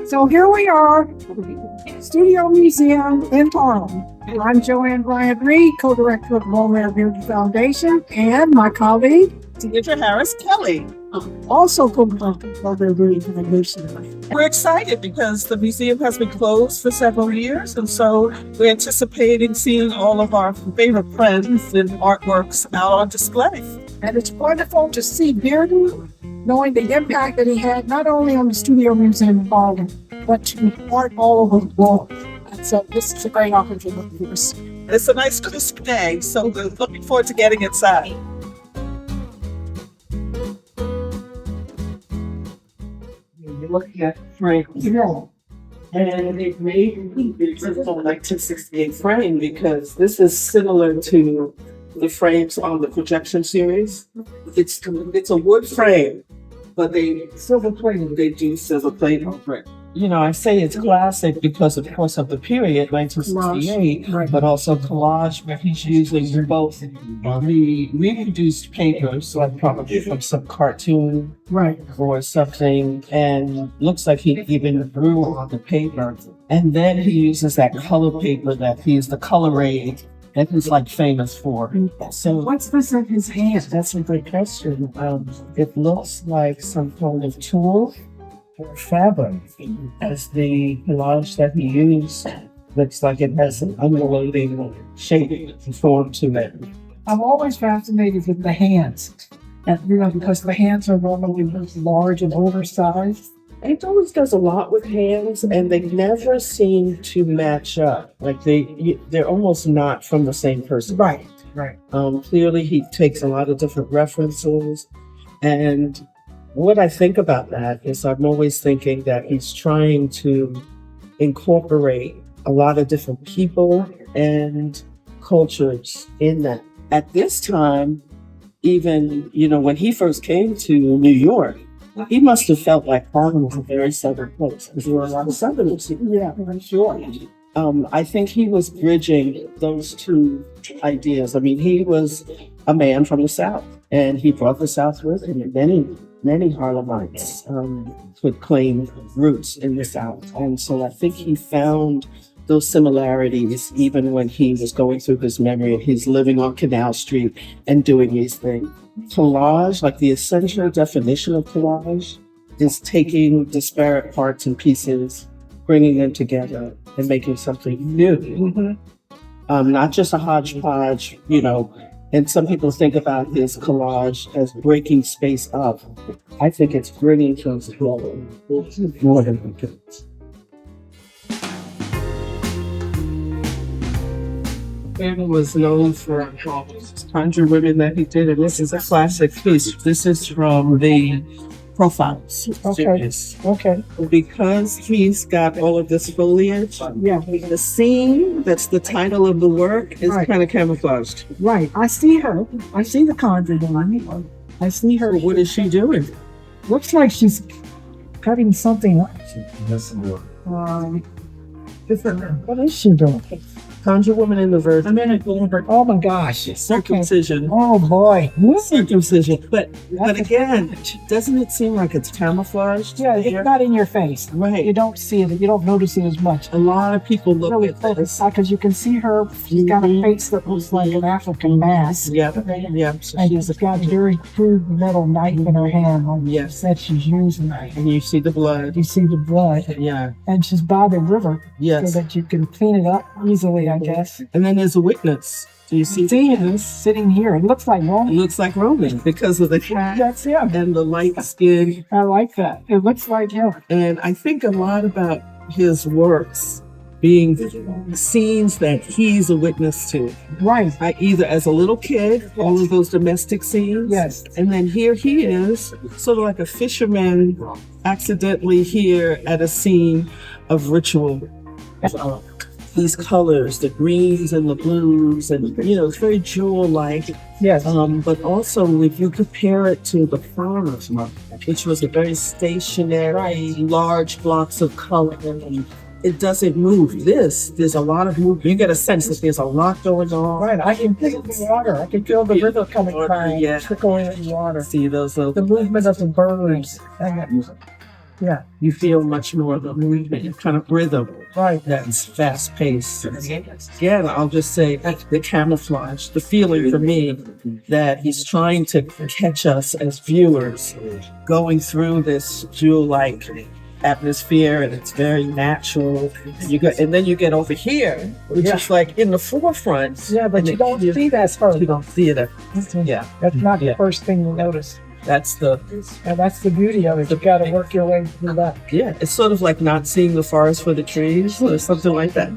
So here we are, Studio Museum in Harlem. And I'm Johanne Bryant-Reid, co-director of Romare Bearden Foundation, and my colleague, Diedra Harris-Kelley. also co-director of Romare Bearden Foundation. We're excited because the museum has been closed for several years, and so we're anticipating seeing all of our favorite prints and artworks out on display. And it's wonderful to see Bearden, knowing the impact that he had not only on the Studio Museum in Harlem, but to art all over the world. And so this is a great opportunity for us. It's a nice crisp day, so we're looking forward to getting inside. You're looking at the frame. Yeah. And it made me a 1968 frame because this is similar to the frames on the projection series. It's a wood frame, but they silver plated. They do silver plate over it. You know, I say it's classic because, of course, of the period, 1968, Right. but also collage, where he's using both the reproduced papers, like probably from some cartoon Right. or something, and looks like he even drew on the paper. And then he uses that color paper that he's the Color-Aid that he's like famous for. So What's this in his hand? that's a great question. It looks like some kind of tool or fabric, as the collage that he used looks like it has an undulating shape and form to it. I'm always fascinated with the hands. And, because the hands are normally large and oversized. It always does a lot with hands, and they never seem to match up. Like they're almost not from the same person. Right. Clearly, he takes a lot of different references, and what I think about that is I'm always thinking that he's trying to incorporate a lot of different people and cultures in that. At this time, even, when he first came to New York, he must have felt like Harlem was a very southern place because there were a lot of Southerners here. Yeah, I'm sure. I think he was bridging those two ideas. I mean, he was a man from the South, and he brought the South with him. Many Harlemites could claim roots in the South. And so I think he found those similarities even when he was going through his memory and he's living on Canal Street and doing these things. Collage, like the essential definition of collage, is taking disparate parts and pieces, bringing them together and making something new. Mm-hmm. Not just a hodgepodge, and some people think about his collage as breaking space up. I think it's bringing things together more than it. Bearden was known for Conjur Woman that he did, and this is a classic piece. This is from the Profiles series. Okay. Because he's got all of this foliage, Yeah. the scene that's the title of the work is Right. kind of camouflaged. Right. I see her. I see the Conjur Woman. I see her. What is she doing? Looks like she's cutting something up. What is she doing? Conjur Woman in the verse. I'm in a Mecklenburg. Oh my gosh. Circumcision. Okay. Oh boy. Circumcision. But again, doesn't it seem like it's camouflaged? Yeah, it's not in your face. Right. You don't see it. You don't notice it as much. A lot of people look Really at this. focus because you can see her. She's got a face that looks like an African mask. Yep. So And she's she's got a very crude metal knife in her hand. Yes. That she's using. and you see the blood. You see the blood. Yeah. And she's by the river Yes. so that you can clean it up easily, I guess. And then there's a witness. Do you see This sitting here. It looks like It Roman. looks like Roman because of the hat That's him. and the light skin. I like that. It looks like him. And I think a lot about his works being scenes that he's a witness to. Right. Either as a little kid, all of those domestic scenes. Yes. And then here he is, sort of like a fisherman accidentally here at a scene of ritual. these colors, the greens and the blues, and it's very jewel-like. Yes. But also, if you compare it to the farmer's market, which was a very stationary, large blocks of color, and it doesn't move. There's a lot of movement. You get a sense that there's a lot going on. Right. I can feel the water. I can feel the river coming by, trickling in the water. See those little, The movement of the birds. Yeah. you feel much more of the movement, kind of rhythm. Right. That's fast paced. Again, I'll just say the camouflage, the feeling for me that he's trying to catch us as viewers going through this jewel-like atmosphere, and it's very natural. And then you get over here, which is like in the forefront. Yeah, but you don't see that first. You don't see it. Yeah. That's not the first thing you notice. That's the beauty of it. You got to work your way through that. Yeah, it's sort of like not seeing the forest for the trees or something like that.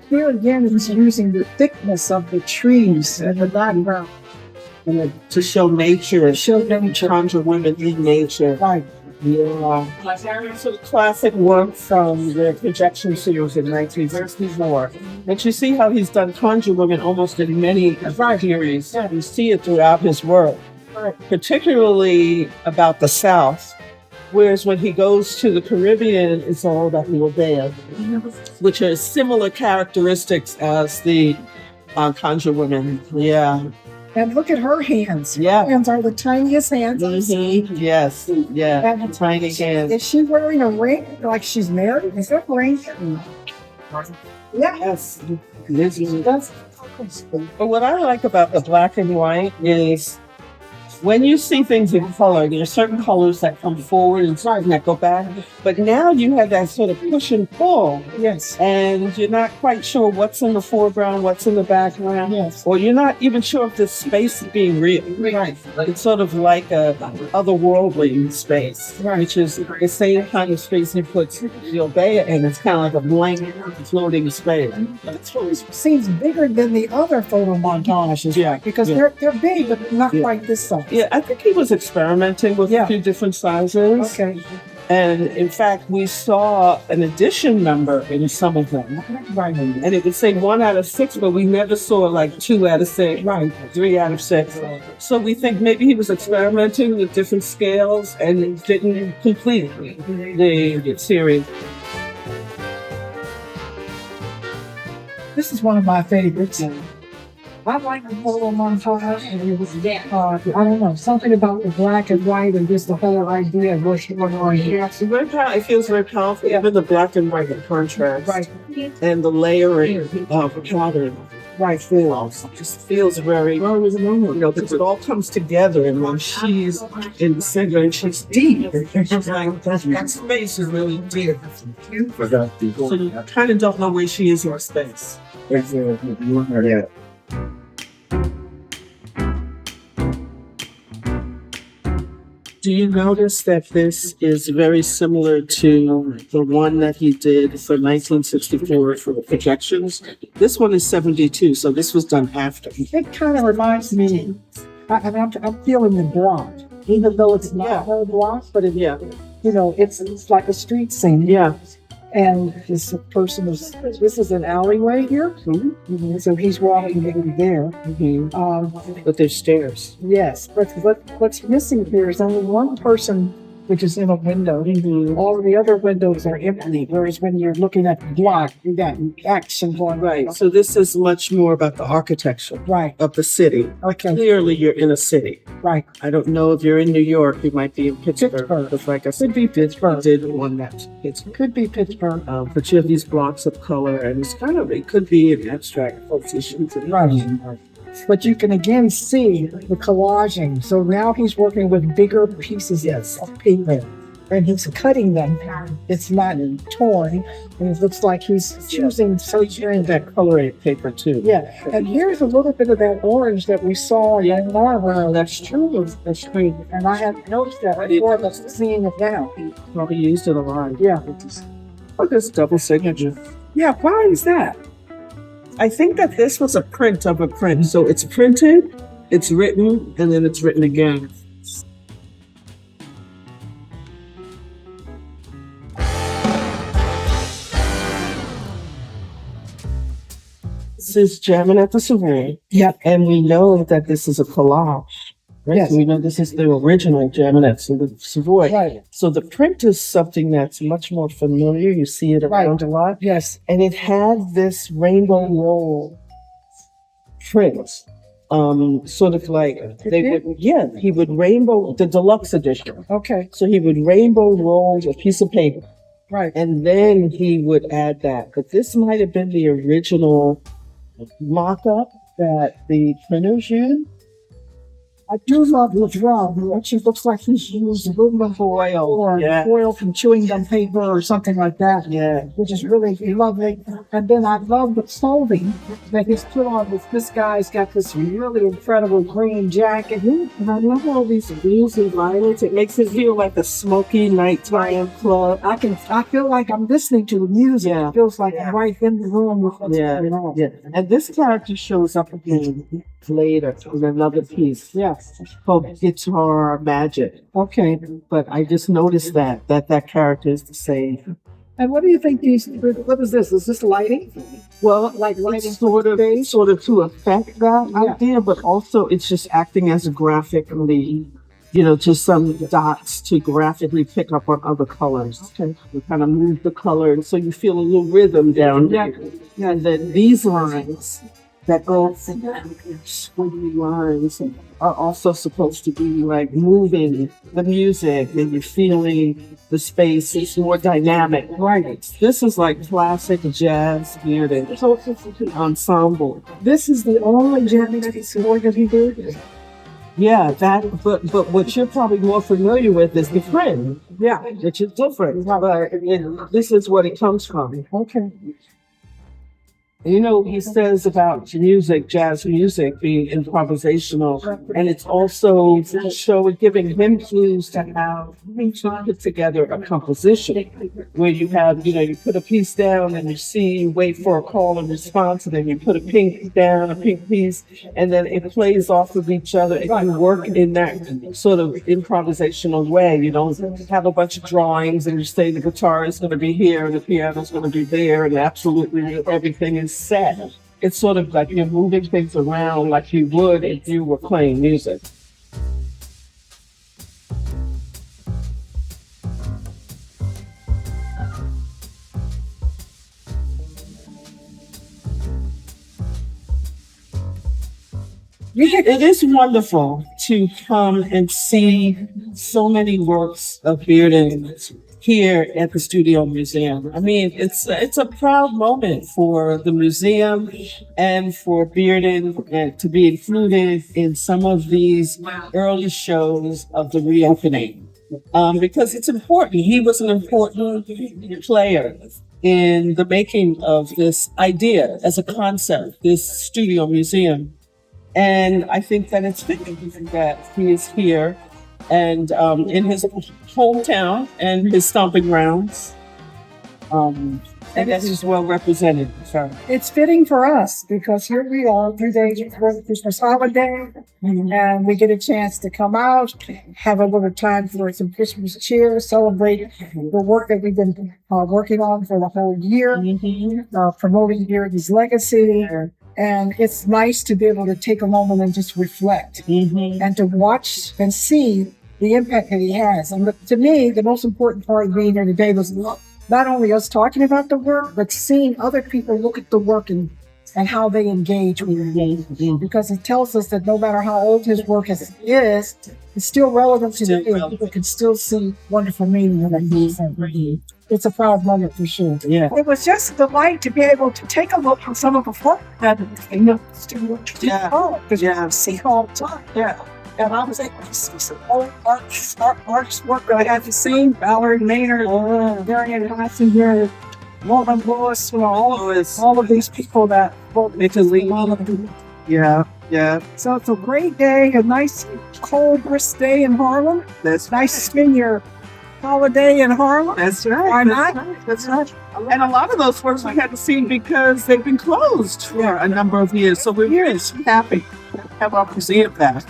Here again, he's using the thickness of the trees and the background. And to show nature, Show nature. Conjur Woman in nature. Right. Yeah. So the classic work from the projection series in 1964. And you see how he's done Conjur Woman almost in many series. Yeah. You see it throughout his work, particularly about the South. Whereas when he goes to the Caribbean, it's all about the Obeah, which are similar characteristics as the Conjur Woman. Yeah. And look at her hands. Yeah. Her hands are the tiniest hands. Mm-hmm. Yes. Yeah. And Tiny hands. is she wearing a ring like she's married? Is that a ring? Yeah. Yes. But what I like about the black and white is when you see things in color, there are certain colors that come forward and certain that go back. But now you have that sort of push and pull. Yes. And you're not quite sure what's in the foreground, what's in the background. Yes. Or you're not even sure if the space is being real. Right. It's sort of like a otherworldly space, which is the same kind of space he puts the Obeah in. It's kind of like a blank floating space. That's what seems bigger than the other photo montages. Yeah. Because Yeah. they're big, but not quite this size. Yeah, I think he was experimenting with a few different sizes. Okay. And in fact, we saw an edition number in some of them. Right. And it would say 1 out of 6, but we never saw like 2 out of 6, Right. 3 out of 6. So we think maybe he was experimenting with different scales and didn't complete the series. This is one of my favorites. I like the photo montage, and it was, I don't know, something about the black and white and just the whole idea of what's going on here. Yeah, so it feels very powerful, even the black and white contrast. Right. And the layering of pattern. Right. Just feels very, because it all comes together, and when she's in the center and she's deep, and she's like, that space is really deep. So you kind of don't know where she is in space. Do you notice that this is very similar to the one that he did for 1964 for the projections? This one is 72, so this was done after. It kind of reminds me, I'm feeling the block, even though it's not a whole block, but it's like a street scene. Yeah. And this person this is an alleyway here. Mm-hmm. So he's walking in there. Mm-hmm. But there's stairs. Yes, but what's missing here is only one person, which is in a window. Mm-hmm. All of the other windows are empty, whereas when you're looking at the block, you got action going on. Right. So this is much more about the architecture of the city. Okay. Clearly you're in a city. Right. I don't know if you're in New York, you might be in Pittsburgh. Because like I said, could be Pittsburgh. Did one that Pittsburgh. Could be Pittsburgh. But you have these blocks of color, and it could be an abstract position. Right. But you can again see the collaging. So now he's working with bigger pieces of paper, and he's cutting them. It's not torn, and it looks like he's choosing certain that colored paper too. Yeah, and here's a little bit of that orange that we saw in Marlboro. That's true. That's true. And I hadn't noticed that before, but seeing it now. Probably used it a lot. Yeah. Oh, this double signature. Yeah, why is that? I think that this was a print of a print. So it's printed, it's written, and then it's written again. this is Jammin at the Savoy. Yep. And we know that this is a collage. Right? Yes. So we know this is the original Jammin at the Savoy. Right. So the print is something that's much more familiar. You see it around a lot. Yes. And it had this rainbow roll print. Sort of like he would rainbow the deluxe edition. Okay. So he would rainbow roll a piece of paper. Right. And then he would add that. But this might have been the original mock-up that the printers used. I do love the drum. It actually looks like he's used aluminum foil or foil from chewing gum paper or something like that. Yeah. Which is really lovely. And then I love the clothing that he's put on. This guy's got this really incredible green jacket. And I love all these blues and violets. It makes it feel like a smoky nighttime club. I feel like I'm listening to the music. Yeah. It feels like I'm right in the room with what's going on. Yeah. And this character shows up again later in another piece. Yes. Called Guitar Magic. Okay. But I just noticed that character is the same. And what do you think what is this? Is this lighting? Well, Like lighting sort of to affect that idea, but also it's just acting as a graphically, just some dots to graphically pick up on other colors. Okay. We kind of move the color, and so you feel a little rhythm down there. Yeah. And then these lines that go squiggly lines are also supposed to be like moving the music, and you're feeling the space. It's more dynamic. Right. This is like classic jazz Bearden ensemble. This is the only Jammin at the Savoy that he did? Yeah, but what you're probably more familiar with is the Friend. Yeah. Which is different. But this is what it comes from. Okay. He says about music, jazz music being improvisational, and it's also giving him clues to how to put together a composition where you have, you put a piece down and you wait for a call and response, and then you put a pink piece, and then it plays off of each other, and you work in that sort of improvisational way. You don't have a bunch of drawings and you say the guitar is going to be here and the piano is going to be there, and absolutely everything is set. It's sort of like you're moving things around like you would if you were playing music. It is wonderful to come and see so many works of Bearden here at the Studio Museum. I mean, it's a proud moment for the museum and for Bearden to be included in some of these early shows of the reopening. Because it's important. He was an important player in the making of this idea as a concept, this studio museum. And I think that it's fitting that he is here and in his hometown and his stomping grounds. And that he's well represented. So. It's fitting for us because here we are 3 days before the Christmas holiday, and we get a chance to come out, have a little time for some Christmas cheer, celebrate the work that we've been working on for the whole year, promoting Bearden's legacy. And it's nice to be able to take a moment and just reflect and to watch and see the impact that he has. And to me, the most important part of being here today was not only us talking about the work, but seeing other people look at the work and how they engage with it. Because it tells us that no matter how old his work is, it's still relevant today. People can still see wonderful meaning in it. It's a proud moment for sure. Yeah. It was just a delight to be able to take a look at some of the work that see all the time. Yeah. And I was able to see some old artists' work that I hadn't seen. Valerie Maynard, Marion Hassinger, Walden Lewis, all of these people that wrote Italy. Yeah. So it's a great day, a nice cold, brisk day in Harlem. That's nice to spend your holiday in Harlem. That's right. Why not? That's right. And a lot of those works we hadn't seen because they've been closed for a number of years. So we're really happy to have our museum back.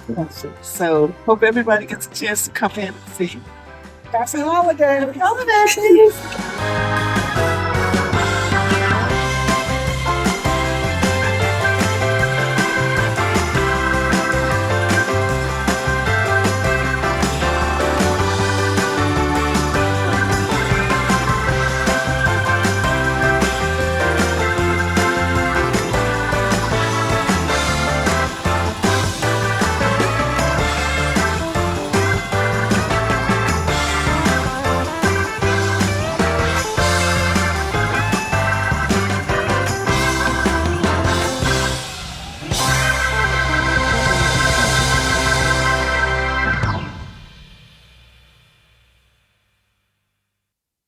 So hope everybody gets a chance to come in and see. Happy holidays.